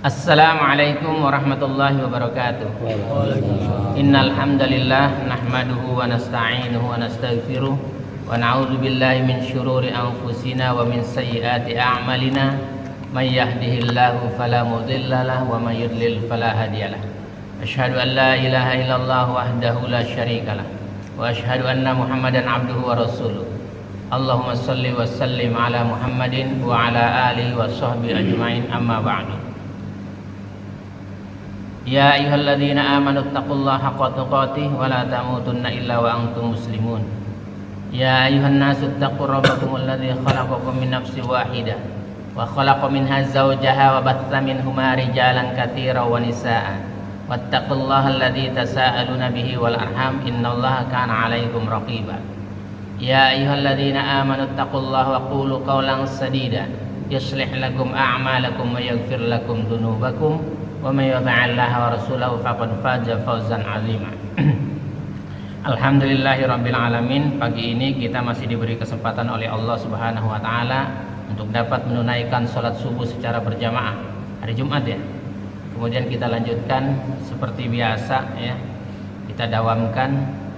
Assalamualaikum warahmatullahi wabarakatuh. Innal hamdalillah nahmaduhu wa nasta'inuhu wa nastaghfiruh wa na'udzu billahi min syururi anfusina wa min sayyiati a'malina may yahdihillahu fala mudilla lahu wa may yudlil fala hadiyalah. Asyhadu an la ilaha illallah wahdahu la syarikalah wa asyhadu anna Muhammadan abduhu wa rasuluh. Allahumma shalli wa sallim ala Muhammadin wa ala alihi wa sahbihi ajmain, amma ba'du. Ya ayyuhalladzina amanu taqullaha haqqa tuqatih wa la tamutunna illa wa antum muslimun. Ya ayyuhan nasu taqu rabbakumul ladzi khalaqakum min nafsin wahidah wa khalaqa minha zawjaha wa batha minhuma rijalan katsiran wa nisaa'a. Wattaqullaha alladzi tasaaluna bihi wal arham innallaha kana 'alaikum raqiba. Ya ayyuhalladzina amanu taqullaha wa qulu qawlan sadida yuslih lakum a'malakum wa yaghfir lakum dhunubakum wa may yuti'illaha wa rasulahu faqad faza fawzan 'azima. Alhamdulillahirabbil alamin. Pagi ini kita masih diberi kesempatan oleh Allah Subhanahu wa taala untuk dapat menunaikan salat subuh secara berjamaah hari Jumat ya. Kemudian kita lanjutkan seperti biasa ya. Kita dawamkan,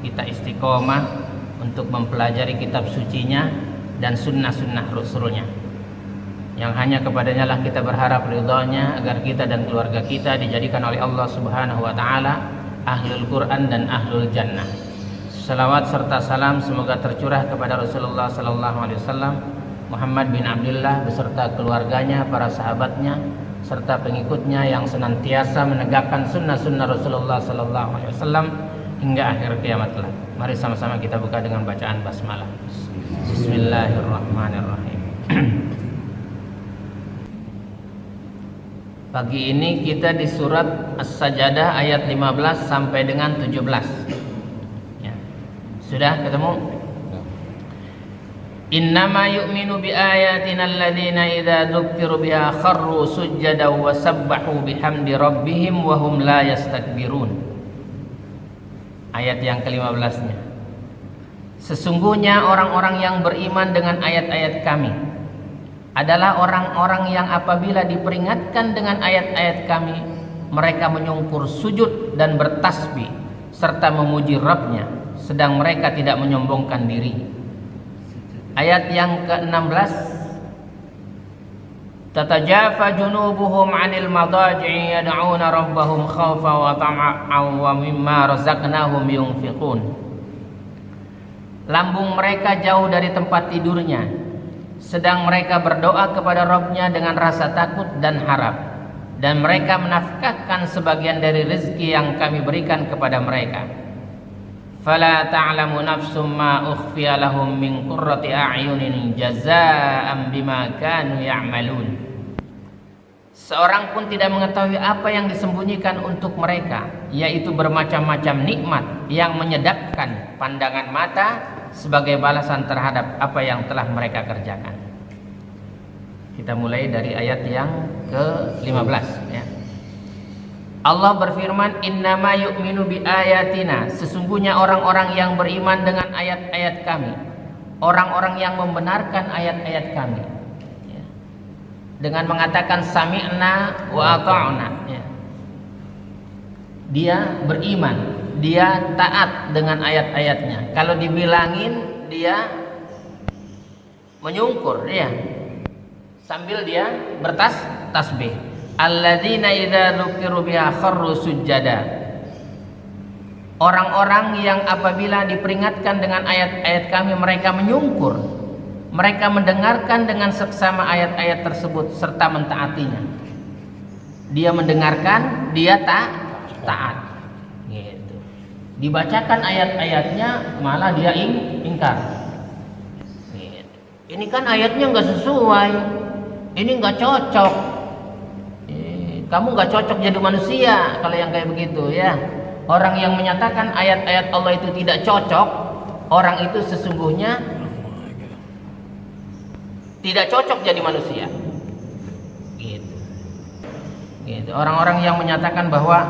kita istiqomah untuk mempelajari kitab sucinya dan sunnah-sunnah rasulnya, yang hanya kepadanya lah kita berharap ridhonya, agar kita dan keluarga kita dijadikan oleh Allah Subhanahu wa taala ahlul Quran dan ahlul jannah. Salawat serta salam semoga tercurah kepada Rasulullah sallallahu alaihi wasallam, Muhammad bin Abdullah beserta keluarganya, para sahabatnya serta pengikutnya yang senantiasa menegakkan sunnah-sunnah Rasulullah sallallahu alaihi wasallam hingga akhir kiamat kelak. Mari sama-sama kita buka dengan bacaan basmalah. Bismillahirrahmanirrahim. Pagi ini kita di surat As-Sajdah ayat 15 sampai dengan 17 ya. Sudah ketemu? Innama yu'minu bi ayatina alladhina idza dzukkiru biha kharru sujjadan wa sabbahu bihamdi rabbihim wa hum la yastakbirun. Ayat yang ke-15-nya. Sesungguhnya orang-orang yang beriman dengan ayat-ayat kami adalah orang-orang yang apabila diperingatkan dengan ayat-ayat kami, mereka menyungkur sujud dan bertasbih serta memuji Rabb-nya, sedang mereka tidak menyombongkan diri. Ayat yang ke-16, tatajafa junubuhum 'anil madaji'i yad'una rabbahum khaufan wa tama'an wa mimma razaqnahum yunfiqun. Lambung mereka jauh dari tempat tidurnya, sedang mereka berdoa kepada Rabb-nya dengan rasa takut dan harap, dan mereka menafkahkan sebagian dari rezeki yang kami berikan kepada mereka. Fala ta'lamu nafsum ma ukhfiya lahum min qurrati a'yunin jazaa'an bima kanu ya'malun. Seorang pun tidak mengetahui apa yang disembunyikan untuk mereka, yaitu bermacam-macam nikmat yang menyedapkan pandangan mata sebagai balasan terhadap apa yang telah mereka kerjakan. Kita mulai dari ayat yang ke-15 ya. Allah berfirman, innama yu'minu bi ayatina, sesungguhnya orang-orang yang beriman dengan ayat-ayat kami, orang-orang yang membenarkan ayat-ayat kami ya, dengan mengatakan sami'na wa ata'na ya. Dia beriman, dia taat dengan ayat-ayatnya. Kalau dibilangin dia menyungkur ya, sambil dia bertasbih. Alladzina idza dzukiru biha kharru sujjada. Orang-orang yang apabila diperingatkan dengan ayat-ayat kami mereka menyungkur. Mereka mendengarkan dengan seksama ayat-ayat tersebut serta mentaatinya. Dia mendengarkan, dia taat. Gitu. Dibacakan ayat-ayatnya malah dia ingkar. Gitu. Ini kan ayatnya enggak sesuai. Ini enggak cocok. Kamu nggak cocok jadi manusia kalau yang kayak begitu ya. Orang yang menyatakan ayat-ayat Allah itu tidak cocok, orang itu sesungguhnya tidak cocok jadi manusia. Gitu. Gitu. Orang-orang yang menyatakan bahwa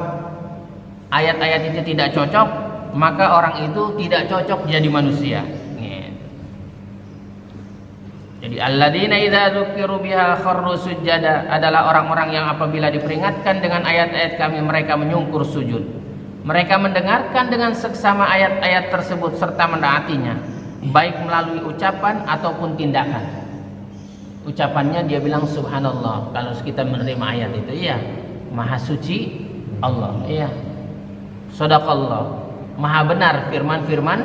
ayat-ayat itu tidak cocok, maka orang itu tidak cocok jadi manusia. Gitu. Jadi alladzina idza dzukiru biha kharru sujada adalah orang-orang yang apabila diperingatkan dengan ayat-ayat kami mereka menyungkur sujud. Mereka mendengarkan dengan seksama ayat-ayat tersebut serta menaatinya, baik melalui ucapan ataupun tindakan. Ucapannya dia bilang subhanallah kalau kita menerima ayat itu, iya. Maha suci Allah, iya. Shadaqallah, maha benar firman-firman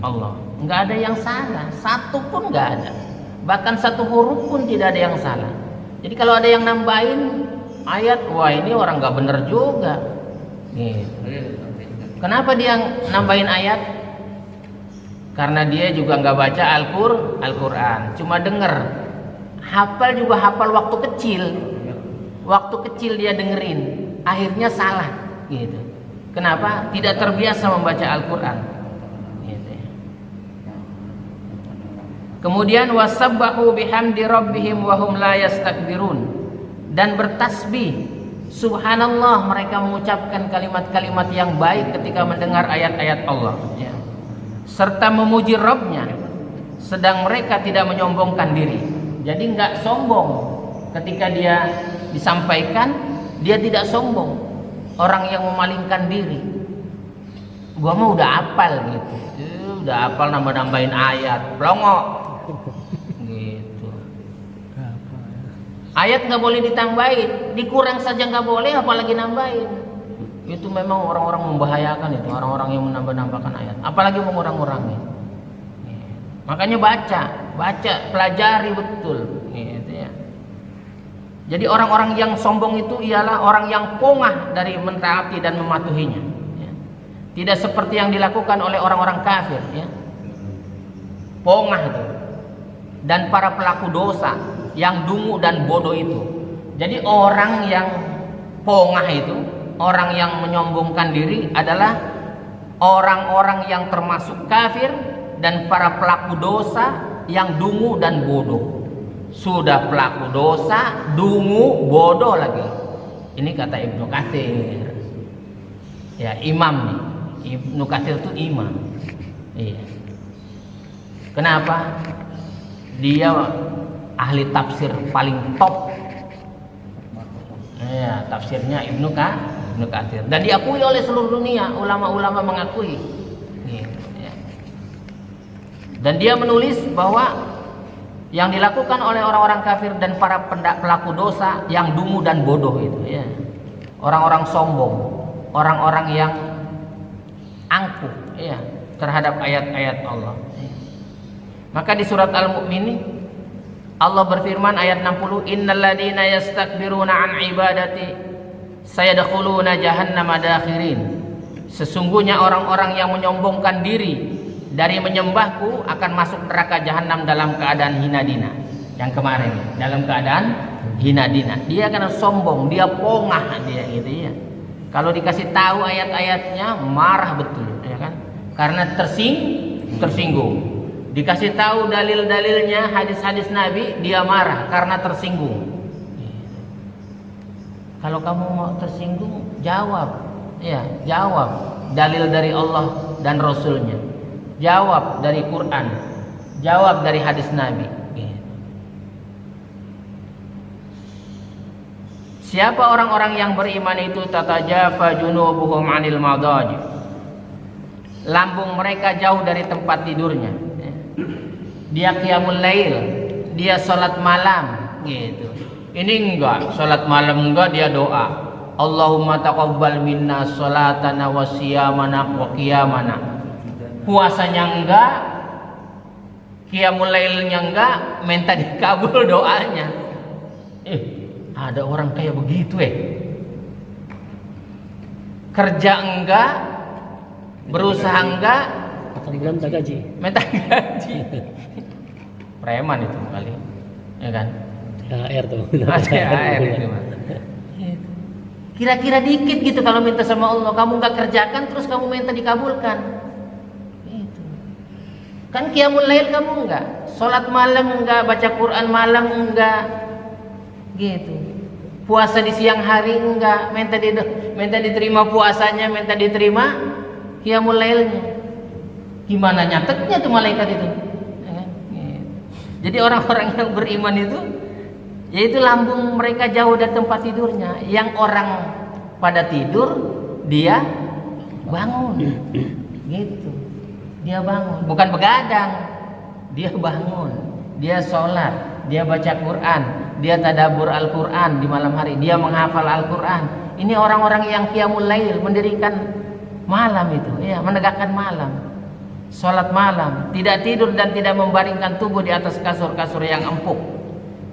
Allah. Enggak ada yang salah, satu pun enggak ada. Bahkan satu huruf pun tidak ada yang salah. Jadi kalau ada yang nambahin ayat, wah ini orang nggak bener juga. Gitu. Kenapa dia nambahin ayat? Karena dia juga nggak baca Al-Quran, cuma denger. Hafal juga hafal waktu kecil. Waktu kecil dia dengerin, akhirnya salah. Gitu. Kenapa? Tidak terbiasa membaca Al-Quran. Kemudian wasabbahu bihamdi rabbihim wa hum la yastakbirun, dan bertasbih subhanallah, mereka mengucapkan kalimat-kalimat yang baik ketika mendengar ayat-ayat Allah, ya. Serta memuji Rabbnya sedang mereka tidak menyombongkan diri. Jadi enggak sombong ketika dia disampaikan, dia tidak sombong. Orang yang memalingkan diri, gua mah udah hafal gitu, udah hafal nambah-nambahin ayat, pelongok gitu. Ayat nggak boleh ditambahin, dikurang saja nggak boleh, apalagi nambahin. Itu memang orang-orang membahayakan itu, orang-orang yang menambah-nambahkan ayat, apalagi mengurang-urangi. Makanya baca, pelajari betul, gitu ya. Jadi orang-orang yang sombong itu ialah orang yang pongah dari mentaati dan mematuhinya. Ya. Tidak seperti yang dilakukan oleh orang-orang kafir, ya. Pongah itu. Dan para pelaku dosa yang dungu dan bodoh itu. Jadi orang yang pongah itu, orang yang menyombongkan diri adalah orang-orang yang termasuk kafir dan para pelaku dosa yang dungu dan bodoh. Sudah pelaku dosa, dungu, bodoh lagi. Ini kata Ibnu Katsir. Ya, imam nih. Ibnu Katsir itu imam. Iya. Kenapa? Dia ahli tafsir paling top. Ya, tafsirnya Ibnu Katsir. Dan diakui oleh seluruh dunia, ulama-ulama mengakui. Ya. Dan dia menulis bahwa yang dilakukan oleh orang-orang kafir dan para pelaku dosa yang dungu dan bodoh itu, ya. Orang-orang sombong, orang-orang yang angkuh, ya, terhadap ayat-ayat Allah. Maka di surat Al-Mu'minin Allah berfirman ayat 60, innal ladzina yastakbiruna an ibadati sayadkhuluna jahannama dakhirin. Sesungguhnya orang-orang yang menyombongkan diri dari menyembahku akan masuk neraka jahanam dalam keadaan hina dina. Yang kemarin dalam keadaan hina dina. Dia karena sombong, dia pongah dia gitu, ya. Kalau dikasih tahu ayat-ayatnya marah betul, ya kan? Karena tersinggung. Dikasih tahu dalil-dalilnya, hadis-hadis Nabi, dia marah karena tersinggung. Kalau kamu mau tersinggung, jawab, ya, jawab dalil dari Allah dan Rasulnya, jawab dari Quran, jawab dari hadis Nabi. Siapa orang-orang yang beriman itu tatajafa junubuhum 'anil madaji, lambung mereka jauh dari tempat tidurnya. Dia qiyamul lail, dia salat malam gitu. Ini enggak, salat malam enggak, dia doa. Allahumma taqabbal minna salatana wa siyamana wa qiyamana. Puasanya enggak, qiyamul lailnya enggak, minta dikabul doanya. Ada orang kayak begitu Kerja enggak, berusaha enggak, minta gaji. Preman itu kali, ya kan? THR tuh. THR itu. Kira-kira dikit gitu kalau minta sama Allah, kamu nggak kerjakan terus kamu minta dikabulkan. Itu. Kan qiyamul lail kamu enggak, salat malam enggak, baca Quran malam enggak. Gitu. Puasa di siang hari enggak, minta diterima puasanya, minta diterima qiyamul lailnya. Gimana nyatetnya tuh malaikat itu? Jadi orang-orang yang beriman itu, yaitu lambung mereka jauh dari tempat tidurnya. Yang orang pada tidur, dia bangun, gitu. Dia bangun, bukan begadang. Dia bangun, dia sholat, dia baca Quran, dia tadabbur Al-Quran di malam hari, dia menghafal Al-Quran. Ini orang-orang yang qiyamul lail, mendirikan malam itu, ya, menegakkan malam, sholat malam, tidak tidur dan tidak membaringkan tubuh di atas kasur-kasur yang empuk.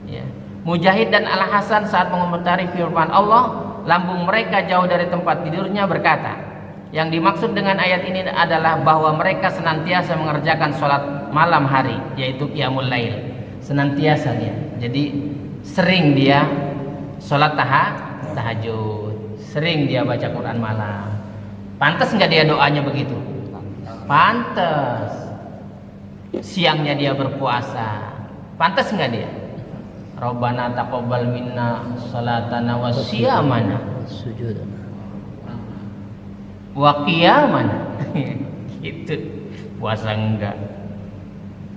Ya. Mujahid dan Al-Hasan saat mengomentari firman Allah, lambung mereka jauh dari tempat tidurnya, berkata, yang dimaksud dengan ayat ini adalah bahwa mereka senantiasa mengerjakan sholat malam hari, yaitu qiyamul lail. Senantiasa dia. Jadi sering dia sholat tahajud, sering dia baca Quran malam. Pantas nggak dia doanya begitu? Pantas. Siangnya dia berpuasa. Pantas nggak dia? Rabbana taqabbal minna salatana wa siyamana Sujudana. wa qiyamana. Gitu. Puasa enggak,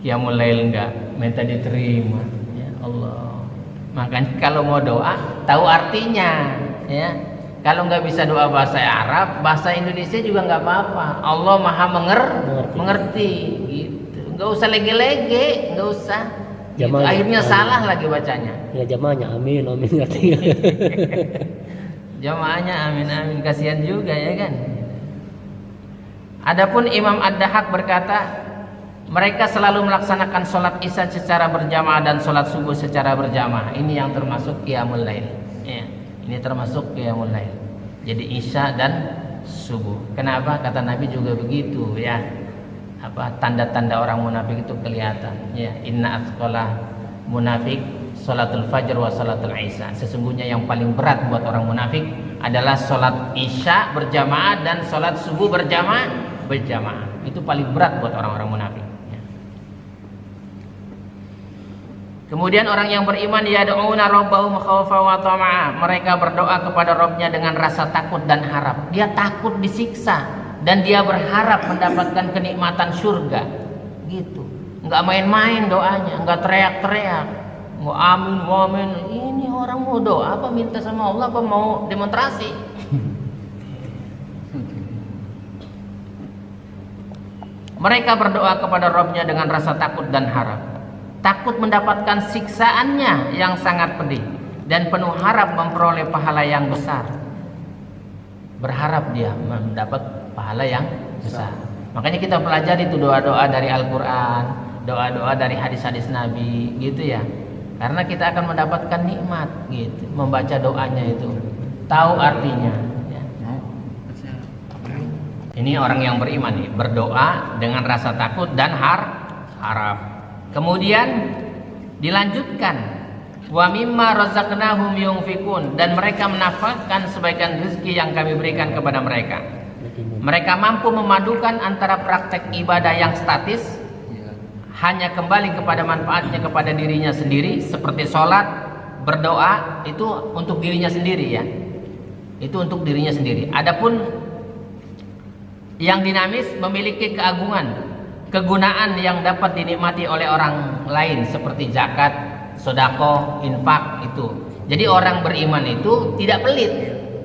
qiyamul lail enggak, minta diterima. Ya Allah. Makanya kalau mau doa tahu artinya, ya. Kalau nggak bisa doa bahasa Arab, bahasa Indonesia juga nggak apa-apa. Allah Maha mengerti. Gitu. Nggak usah lege-lege, nggak usah. Gitu. Akhirnya salah lagi bacanya. Ya jamaahnya amin artinya. Jamaahnya amin, kasihan juga ya kan. Adapun Imam Ad-Dahhak berkata, mereka selalu melaksanakan sholat isya secara berjamaah dan sholat subuh secara berjamaah. Ini yang termasuk qiyamul lail. Ya, ini termasuk qiyamul lail. Jadi isya dan subuh. Kenapa? Kata Nabi juga begitu, ya. Apa tanda-tanda orang munafik itu kelihatan. Ya, inna atsqala munafik sholatul fajr wa sholatul isya. Sesungguhnya yang paling berat buat orang munafik adalah sholat isya berjamaah dan sholat subuh berjamaah. Itu paling berat buat orang-orang munafik. Ya. Kemudian orang yang beriman, yad'una rabbahum khaufa wa tama'a. Mereka berdoa kepada Rabbnya dengan rasa takut dan harap. Dia takut disiksa dan dia berharap mendapatkan kenikmatan surga. Gitu. Enggak main-main doanya, enggak teriak-teriak. Mau amin. Ini orang mau doa apa, minta sama Allah apa mau demonstrasi? Mereka berdoa kepada Rabbnya dengan rasa takut dan harap. Takut mendapatkan siksaannya yang sangat pedih dan penuh harap memperoleh pahala yang besar. Berharap dia mendapat pahala yang besar. Makanya kita pelajari itu doa-doa dari Al-Quran, doa-doa dari hadis-hadis Nabi, gitu ya. Karena kita akan mendapatkan nikmat, gitu. Membaca doanya itu, tahu artinya. Ini orang yang beriman nih, berdoa dengan rasa takut dan harap. Kemudian dilanjutkan, wa mimma razaqnahum yunfikun, dan mereka menafkahkan sebagian rezeki yang kami berikan kepada mereka. Mereka mampu memadukan antara praktek ibadah yang statis, hanya kembali kepada manfaatnya kepada dirinya sendiri, seperti sholat, berdoa itu untuk dirinya sendiri, ya. Itu untuk dirinya sendiri. Adapun yang dinamis memiliki kegunaan yang dapat dinikmati oleh orang lain, seperti zakat, sedekah, infak itu. Jadi orang beriman itu tidak pelit.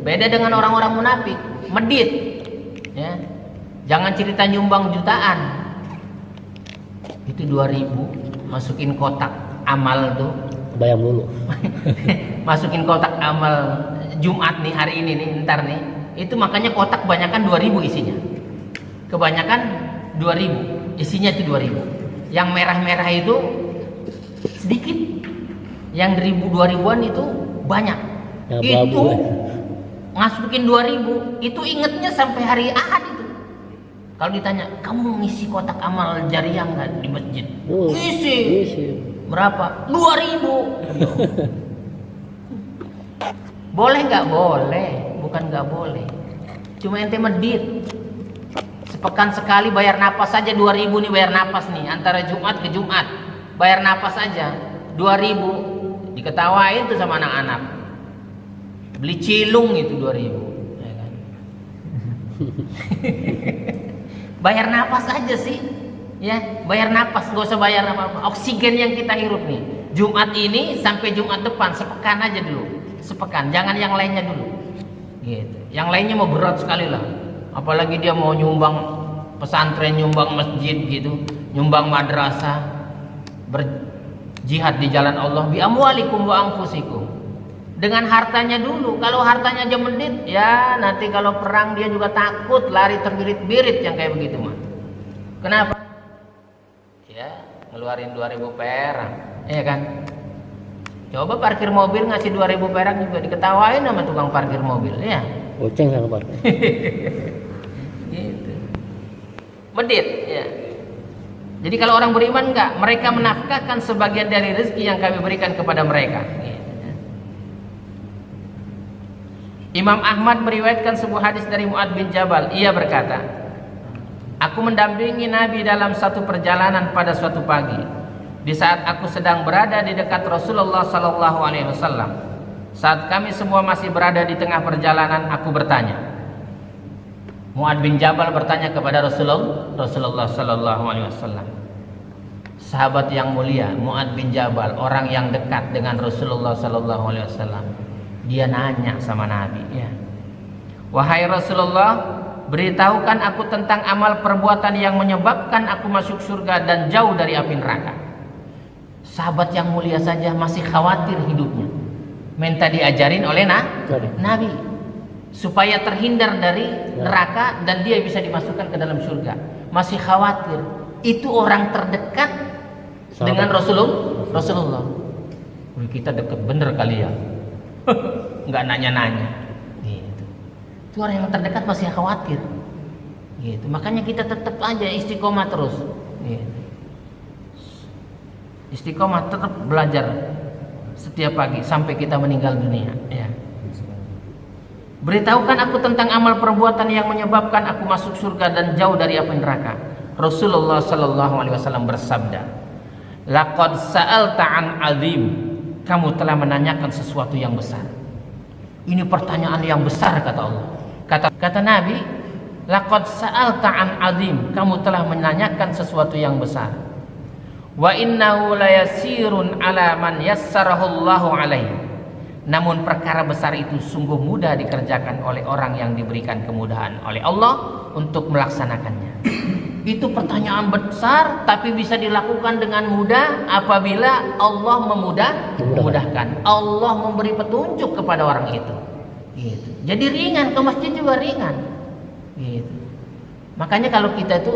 Beda dengan orang-orang munafik, medit. Ya. Jangan cerita nyumbang jutaan. Itu 2.000 masukin kotak amal tuh. Bayang dulu. Masukin kotak amal Jumat nih, hari ini nih, ntar nih. Itu makanya kotak kebanyakan 2.000 isinya. Kebanyakan 2.000, isinya itu 2.000. Yang merah-merah itu sedikit, yang 2.000-an itu banyak. Ya, itu masukin 2.000, itu ingetnya sampai hari Ahad itu. Kalau ditanya, kamu ngisi kotak amal jariah nggak di masjid? Isi. Berapa? 2.000. Boleh nggak? Boleh, bukan nggak boleh. Cuma ente medit. Sepekan sekali bayar napas saja 2.000 nih, bayar napas nih antara Jumat ke Jumat, bayar napas saja 2.000, diketawain tuh sama anak-anak. Beli cilung itu 2.000, ya kan? Bayar napas aja sih, Ya, bayar napas, nggak usah bayar apa-apa. Oksigen yang kita hirup nih. Jumat ini sampai Jumat depan, sepekan aja dulu. Sepekan, jangan yang lainnya dulu. Gitu. Yang lainnya mau berat sekali lah. Apalagi dia mau nyumbang pesantren, nyumbang masjid gitu, nyumbang madrasah, berjihad di jalan Allah bi amwalikum wa anfusikum. Dengan hartanya dulu. Kalau hartanya aja mendit, ya nanti kalau perang dia juga takut, lari terbirit-birit yang kayak begitu mah. Kenapa? Ya, ngeluarin 2000 perak, ya kan? Coba parkir mobil ngasih 2000 perak juga diketawain sama tukang parkir mobil, ya. Goceng sama parkir. Gitu. Medit, ya. Jadi kalau orang beriman enggak, mereka menafkahkan sebagian dari rezeki yang kami berikan kepada mereka. Gitu. Imam Ahmad meriwayatkan sebuah hadis dari Mu'ad bin Jabal. Ia berkata, aku mendampingi Nabi dalam satu perjalanan pada suatu pagi. Di saat aku sedang berada di dekat Rasulullah sallallahu alaihi wasallam. Saat kami semua masih berada di tengah perjalanan, aku bertanya. Mu'ad bin Jabal bertanya kepada Rasulullah sallallahu alaihi wasallam. Sahabat yang mulia, Mu'ad bin Jabal, orang yang dekat dengan Rasulullah sallallahu alaihi wasallam. Dia nanya sama Nabi, ya. Wahai Rasulullah, beritahukan aku tentang amal perbuatan yang menyebabkan aku masuk surga dan jauh dari api neraka. Sahabat yang mulia saja masih khawatir hidupnya. Minta diajarin oleh Nabi supaya terhindar dari neraka dan dia bisa dimasukkan ke dalam surga. Masih khawatir. Itu orang terdekat dengan Rasulullah. Wih, kita dekat bener kali ya. Nggak nanya-nanya. Gitu. Itu orang yang terdekat masih khawatir. Gitu. Makanya kita tetap aja istiqomah terus. Gitu. Istiqomah, tetap belajar setiap pagi sampai kita meninggal dunia. Ya. Beritahukan aku tentang amal perbuatan yang menyebabkan aku masuk surga dan jauh dari api neraka. Rasulullah sallallahu alaihi wasallam bersabda, laqad sa'alta an azim. Kamu telah menanyakan sesuatu yang besar. Ini pertanyaan yang besar, kata Allah. Kata Nabi, laqad sa'alta an azim. Kamu telah menanyakan sesuatu yang besar. Wa innahu layasirun ala man yassarahu Allahu alaihi. Namun perkara besar itu sungguh mudah dikerjakan oleh orang yang diberikan kemudahan oleh Allah untuk melaksanakannya. Itu pertanyaan besar, tapi bisa dilakukan dengan mudah apabila Allah memudahkan. Allah memberi petunjuk kepada orang itu. Gitu. Jadi ringan, ke masjid juga ringan. Gitu. Makanya kalau kita itu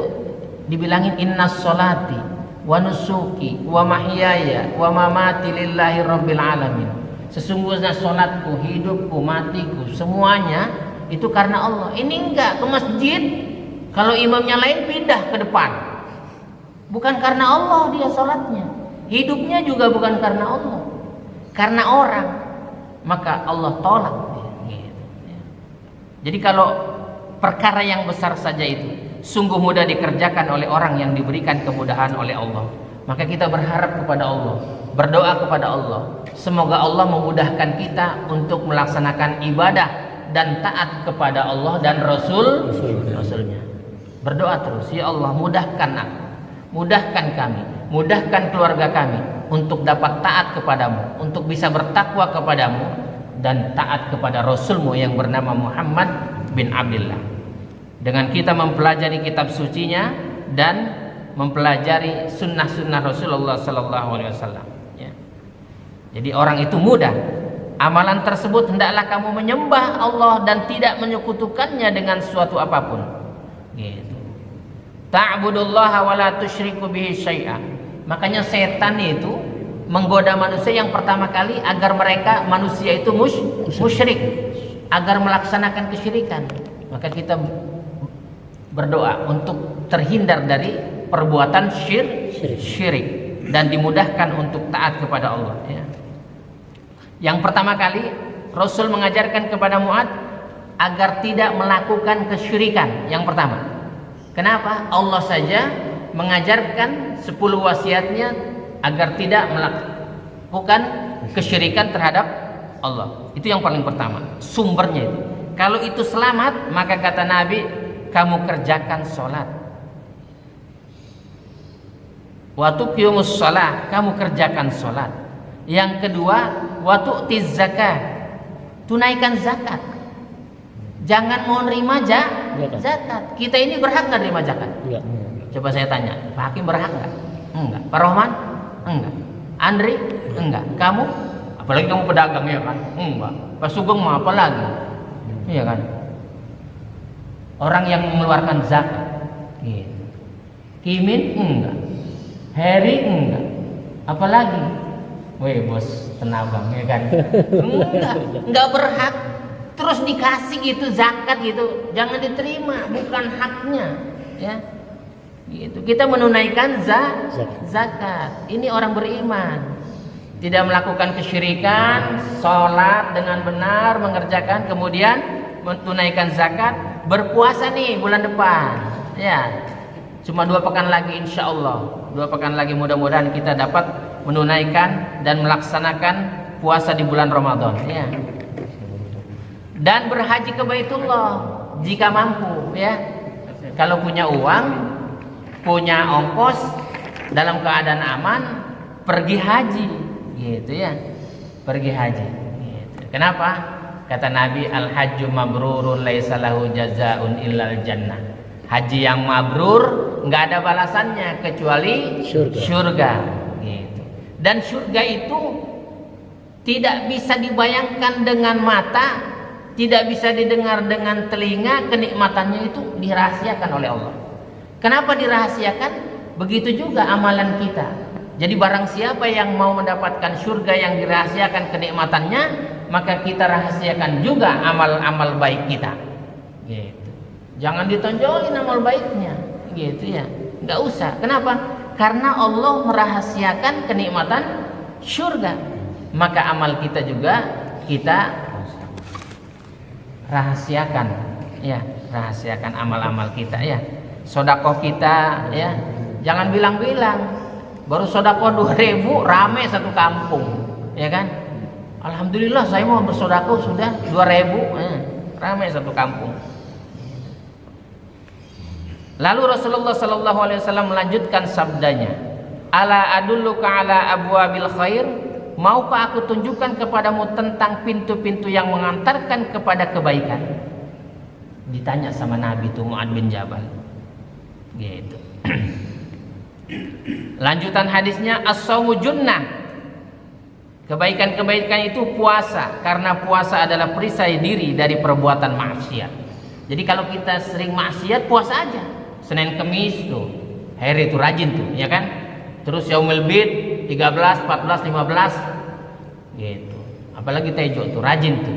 dibilangin innas sholati wa nusuki wa mahyaya wa mamati lillahi rabbil alamin. Sesungguhnya sholatku, hidupku, matiku, semuanya itu karena Allah. Ini enggak ke masjid. Kalau imamnya lain pindah ke depan. Bukan karena Allah dia sholatnya. Hidupnya juga bukan karena Allah. Karena orang. Maka Allah tolak. Jadi kalau perkara yang besar saja itu sungguh mudah dikerjakan oleh orang yang diberikan kemudahan oleh Allah. Maka kita berharap kepada Allah. Berdoa kepada Allah. Semoga Allah memudahkan kita untuk melaksanakan ibadah dan taat kepada Allah dan Rasulnya. Berdoa terus, ya Allah mudahkan aku, mudahkan kami, mudahkan keluarga kami untuk dapat taat kepadamu, untuk bisa bertakwa kepadamu dan taat kepada Rasulmu yang bernama Muhammad bin Abdullah. Dengan kita mempelajari kitab sucinya dan mempelajari sunnah-sunnah Rasulullah Sallallahu Alaihi Wasallam. Ya. Jadi orang itu mudah. Amalan tersebut hendaklah kamu menyembah Allah dan tidak menyekutukannya dengan suatu apapun. Gitu. Ta'budullaha wa la tusyriku bihi syai'a. Makanya setan itu menggoda manusia yang pertama kali agar mereka manusia itu musyrik, agar melaksanakan kesyirikan. Maka kita berdoa untuk terhindar dari perbuatan syirik dan dimudahkan untuk taat kepada Allah. Ya. Yang pertama kali Rasul mengajarkan kepada Mu'ad agar tidak melakukan kesyirikan. Yang pertama. Kenapa? Allah saja mengajarkan 10 wasiatnya agar tidak melakukan kesyirikan terhadap Allah. Itu yang paling pertama, sumbernya itu. Kalau itu selamat, maka kata Nabi, kamu kerjakan sholat. Wa tuqimus shalah, kamu kerjakan salat. Yang kedua, wa tu'tiz zakah, tunaikan zakat. Jangan mau nerima zakat. Kita ini berhak nggak nerima zakat? Enggak. Coba saya tanya, Pak Hakim berhak nggak? Enggak. Pak Rohman? Enggak. Andri? Enggak. Kamu? Apalagi kamu pedagang ya kan? Enggak. Pak Sugeng mah apalagi? Iya kan? Orang yang mengeluarkan zakat. Gitu. Kimin? Enggak. Heri? Enggak. Apalagi? Weh bos tenabang ya kan? Enggak berhak. Terus dikasih gitu zakat gitu, jangan diterima, bukan haknya, ya. Gitu. Kita menunaikan zakat. Ini orang beriman, tidak melakukan kesyirikan, sholat dengan benar, mengerjakan, kemudian menunaikan zakat, berpuasa nih bulan depan, ya. Cuma 2 pekan lagi, insya Allah 2 pekan lagi mudah-mudahan kita dapat menunaikan dan melaksanakan puasa di bulan Ramadan, ya. Dan berhaji ke Baitullah jika mampu, ya. Kalau punya uang, punya ongkos, dalam keadaan aman, pergi haji, gitu ya. Pergi haji. Gitu. Kenapa? Kata Nabi, al-hajju mabrurun laisa lahu jazaa'un illal jannah. Haji yang mabrur nggak ada balasannya kecuali surga. Gitu. Dan surga itu tidak bisa dibayangkan dengan mata, tidak bisa didengar dengan telinga, kenikmatannya itu dirahasiakan oleh Allah. Kenapa dirahasiakan? Begitu juga amalan kita. Jadi barang siapa yang mau mendapatkan surga yang dirahasiakan kenikmatannya, maka kita rahasiakan juga amal-amal baik kita. Gitu. Jangan ditonjolin amal baiknya, gitu ya. Nggak usah. Kenapa? Karena Allah merahasiakan kenikmatan surga. Maka amal kita juga kita rahasiakan, ya, rahasiakan amal-amal kita, ya. Sedekah kita, ya, jangan bilang-bilang. Baru sedekah 2.000 rame satu kampung, ya kan? Alhamdulillah saya mau bersedekah sudah 2.000, rame satu kampung. Lalu Rasulullah sallallahu alaihi wasallam melanjutkan sabdanya, "Ala adulluka ala abwabil khair?" Maukah aku tunjukkan kepadamu tentang pintu-pintu yang mengantarkan kepada kebaikan? Ditanya sama Nabi itu Mu'ad bin Jabal. Gitu. Lanjutan hadisnya, as-shaumu junnah. Kebaikan-kebaikan itu puasa, karena puasa adalah perisai diri dari perbuatan maksiat. Jadi kalau kita sering maksiat, puasa aja. Senin Kemis tuh, hari itu rajin tuh, ya kan? Terus yaumul bid 13, 14, 15 gitu. Apalagi tejo tuh rajin tuh.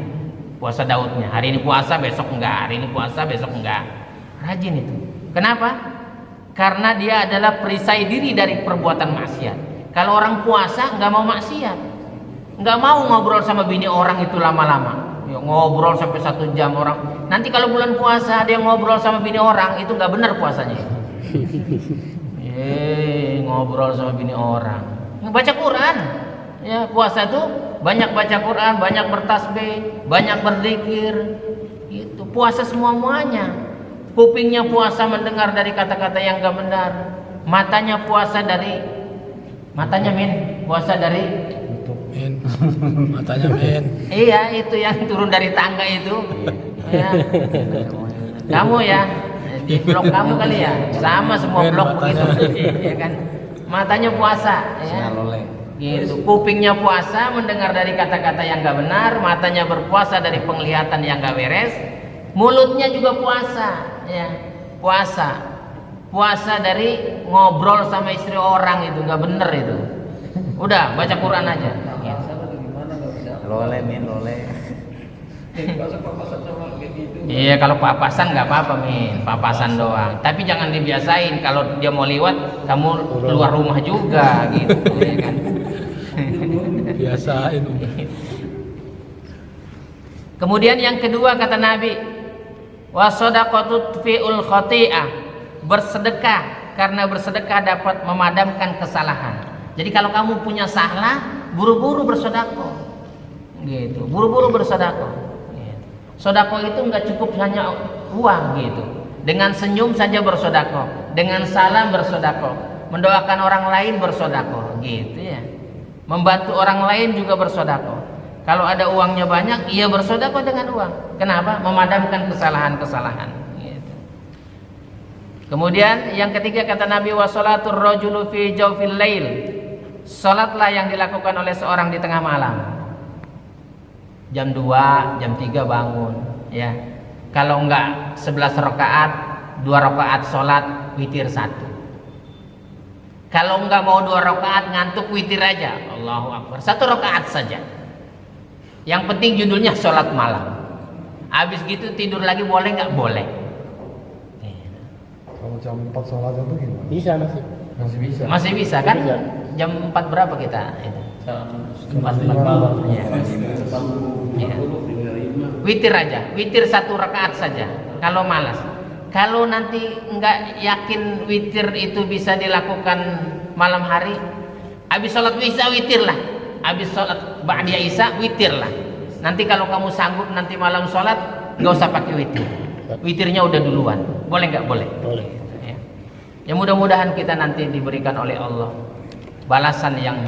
Puasa Daudnya. Hari ini puasa, besok enggak. Hari ini puasa, besok enggak. Rajin itu. Kenapa? Karena dia adalah perisai diri dari perbuatan maksiat. Kalau orang puasa enggak mau maksiat, enggak mau ngobrol sama bini orang itu lama-lama. Ya, ngobrol sampai 1 jam orang. Nanti kalau bulan puasa dia ngobrol sama bini orang, itu enggak benar puasanya. Ngobrol sama bini orang, baca Quran, ya. Puasa itu banyak baca Quran, banyak bertasbih, banyak berzikir, gitu. Puasa semuanya. Kupingnya puasa mendengar dari kata-kata yang gak benar, matanya puasa dari puasa dari matanya men. Iya, itu yang turun dari tangga itu, ya. Kamu ya di blok kamu kali ya, sama semua blok begitu, ya kan? Matanya puasa, ya. Gitu. Kupingnya puasa mendengar dari kata-kata yang gak benar, matanya berpuasa dari penglihatan yang gak beres, mulutnya juga puasa, ya. Puasa dari ngobrol sama istri orang, itu gak bener itu. Udah baca Quran aja. Gitu. Lole. Iya, kalau papasan nggak apa-apa, papasan doang. Tapi jangan dibiasain kalau dia mau liwat kamu keluar rumah juga, gitu, ya kan? Biasain. Kemudian yang kedua kata Nabi, wasadaqatu fi'ul khati'ah, bersedekah, karena bersedekah dapat memadamkan kesalahan. Jadi kalau kamu punya salah, buru-buru bersedekah, gitu, buru-buru bersedekah. Sedekah itu nggak cukup hanya uang, gitu. Dengan senyum saja bersedekah, dengan salam bersedekah, mendoakan orang lain bersedekah, gitu ya. Membantu orang lain juga bersedekah. Kalau ada uangnya banyak, ia bersedekah dengan uang. Kenapa? Memadamkan kesalahan-kesalahan. Gitu. Kemudian yang ketiga kata Nabi, wa sholatur rajulu fi jawfil lail. Salatlah yang dilakukan oleh seorang di tengah malam. Jam 2, jam 3 bangun, ya. Kalau enggak 11 rakaat, 2 rakaat salat, witir 1. Kalau enggak mau 2 rakaat ngantuk, witir aja. Allahu Akbar. 1 rakaat saja. Yang penting judulnya salat malam. Habis gitu tidur lagi boleh enggak? Boleh. Kalau jam 4 sholat itu gimana? Bisa masih. Masih bisa. Masih bisa kan? Bisa. Jam 4 berapa kita? Itu. Empat malam. Ya. Ya. Witir aja, witir 1 rakaat saja. Kalau malas, kalau nanti enggak yakin witir itu bisa dilakukan malam hari, habis sholat isya witirlah, habis sholat ba'da isya witirlah. Nanti kalau kamu sanggup nanti malam sholat, nggak usah pakai witir. Witirnya udah duluan, boleh nggak? Boleh. Boleh. Ya. Ya mudah-mudahan kita nanti diberikan oleh Allah balasan yang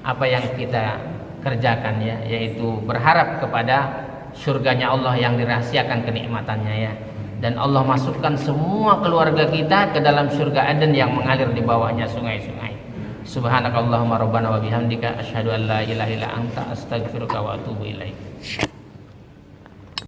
apa yang kita kerjakan ya, yaitu berharap kepada surganya Allah yang dirahasiakan kenikmatannya ya, dan Allah masukkan semua keluarga kita ke dalam surga Aden yang mengalir di bawahnya sungai-sungai. Subhanakallahumma rabbana wa bihamdika asyhadu an la ilaha illa anta astaghfiruka wa atubu ilaik.